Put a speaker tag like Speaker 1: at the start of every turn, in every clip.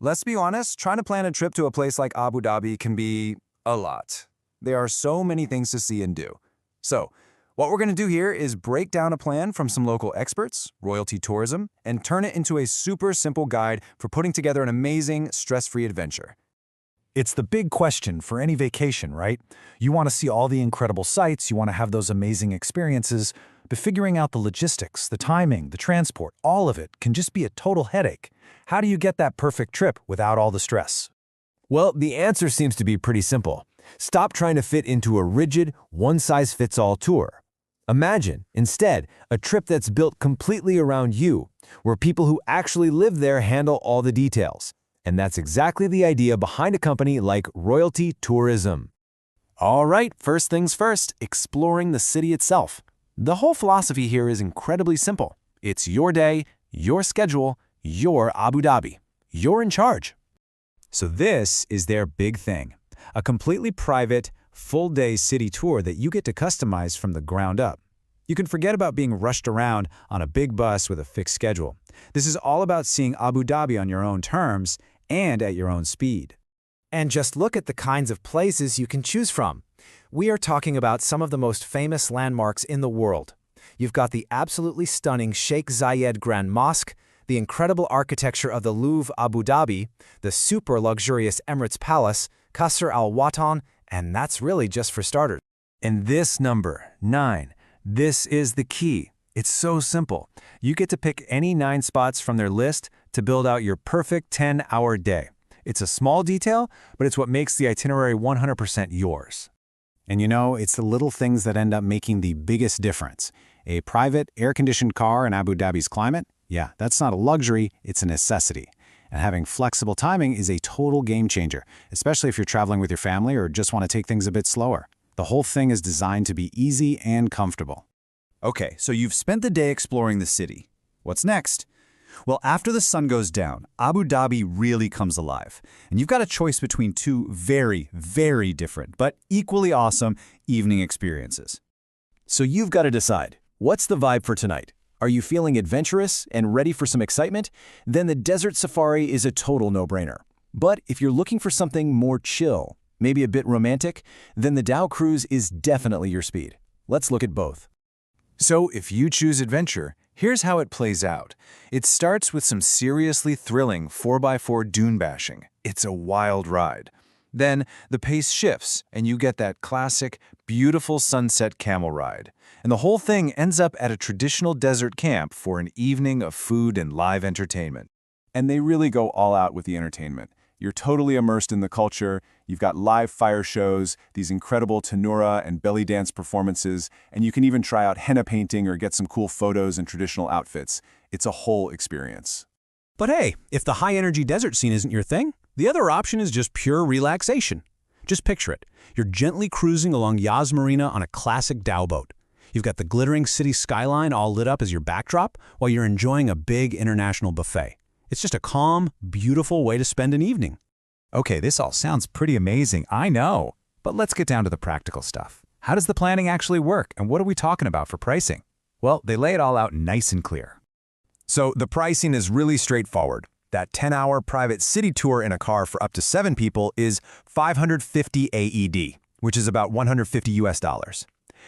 Speaker 1: Let's be honest, trying to plan a trip to a place like Abu Dhabi can be a lot. There are so many things to see and do. So, what we're going to do here is break down a plan from some local experts, Royalty Tourism, and turn it into a super simple guide for putting together an amazing, stress-free adventure.
Speaker 2: It's the big question for any vacation, right? You want to see all the incredible sights, you want to have those amazing experiences, but figuring out the logistics, the timing, the transport, all of it can just be a total headache. How do you get that perfect trip without all the stress?
Speaker 3: Well, the answer seems to be pretty simple. Stop trying to fit into a rigid, one-size-fits-all tour. Imagine, instead, a trip that's built completely around you, where people who actually live there handle all the details. And that's exactly the idea behind a company like Royalty Tourism. All right, first things first, exploring the city itself. The whole philosophy here is incredibly simple. It's your day, your schedule, your Abu Dhabi. You're in charge.
Speaker 2: So this is their big thing. A completely private, full-day city tour that you get to customize from the ground up. You can forget about being rushed around on a big bus with a fixed schedule. This is all about seeing Abu Dhabi on your own terms and at your own speed.
Speaker 4: And just look at the kinds of places you can choose from. We are talking about some of the most famous landmarks in the world. You've got the absolutely stunning Sheikh Zayed Grand Mosque, the incredible architecture of the Louvre Abu Dhabi, the super luxurious Emirates Palace, Qasr Al Watan, and that's really just for starters.
Speaker 1: And this number, 9, this is the key. It's so simple. You get to pick any 9 spots from their list to build out your perfect 10-hour day. It's a small detail, but it's what makes the itinerary 100% yours.
Speaker 2: And you know, it's the little things that end up making the biggest difference. A private, air-conditioned car in Abu Dhabi's climate? Yeah, that's not a luxury, it's a necessity. And having flexible timing is a total game changer, especially if you're traveling with your family or just want to take things a bit slower. The whole thing is designed to be easy and comfortable.
Speaker 5: Okay, so you've spent the day exploring the city. What's next? Well, after the sun goes down, Abu Dhabi really comes alive. And you've got a choice between two very, very different, but equally awesome evening experiences.
Speaker 3: So you've got to decide, what's the vibe for tonight? Are you feeling adventurous and ready for some excitement? Then the desert safari is a total no-brainer. But if you're looking for something more chill, maybe a bit romantic, then the Dow cruise is definitely your speed. Let's look at both.
Speaker 1: So if you choose adventure, here's how it plays out. It starts with some seriously thrilling 4x4 dune bashing. It's a wild ride. Then the pace shifts, and you get that classic, beautiful sunset camel ride. And the whole thing ends up at a traditional desert camp for an evening of food and live entertainment. And they really go all out with the entertainment. You're totally immersed in the culture, you've got live fire shows, these incredible tanura and belly dance performances, and you can even try out henna painting or get some cool photos and traditional outfits. It's a whole experience.
Speaker 2: But hey, if the high-energy desert scene isn't your thing, the other option is just pure relaxation. Just picture it. You're gently cruising along Yas Marina on a classic dhow boat. You've got the glittering city skyline all lit up as your backdrop while you're enjoying a big international buffet. It's just a calm, beautiful way to spend an evening.
Speaker 5: Okay, this all sounds pretty amazing, I know. But let's get down to the practical stuff. How does the planning actually work, and what are we talking about for pricing? Well, they lay it all out nice and clear.
Speaker 1: So the pricing is really straightforward. That 10-hour private city tour in a car for up to 7 people is 550 AED, which is about 150 US dollars.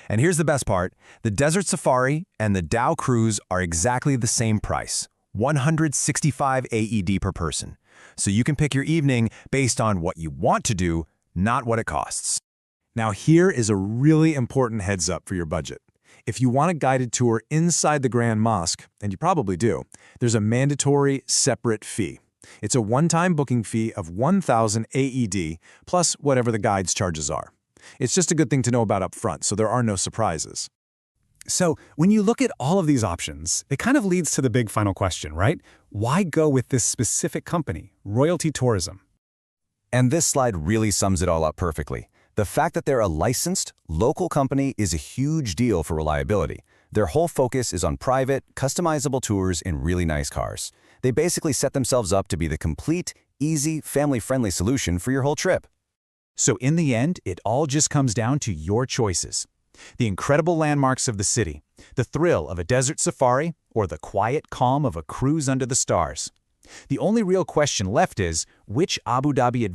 Speaker 1: And here's the best part, the Desert Safari and the Dow Cruise are exactly the same price, 165 AED per person. So you can pick your evening based on what you want to do, not what it costs. Now here is a really important heads up for your budget. If you want a guided tour inside the Grand Mosque, and you probably do, there's a mandatory separate fee. It's a one-time booking fee of 1,000 AED plus whatever the guide's charges are. It's just a good thing to know about up front, so there are no surprises.
Speaker 2: So when you look at all of these options, it kind of leads to the big final question, right? Why go with this specific company, Royalty Tourism?
Speaker 6: And this slide really sums it all up perfectly. The fact that they're a licensed, local company is a huge deal for reliability. Their whole focus is on private, customizable tours in really nice cars. They basically set themselves up to be the complete, easy, family-friendly solution for your whole trip.
Speaker 2: So in the end, it all just comes down to your choices. The incredible landmarks of the city, the thrill of a desert safari, or the quiet calm of a cruise under the stars. The only real question left is, which Abu Dhabi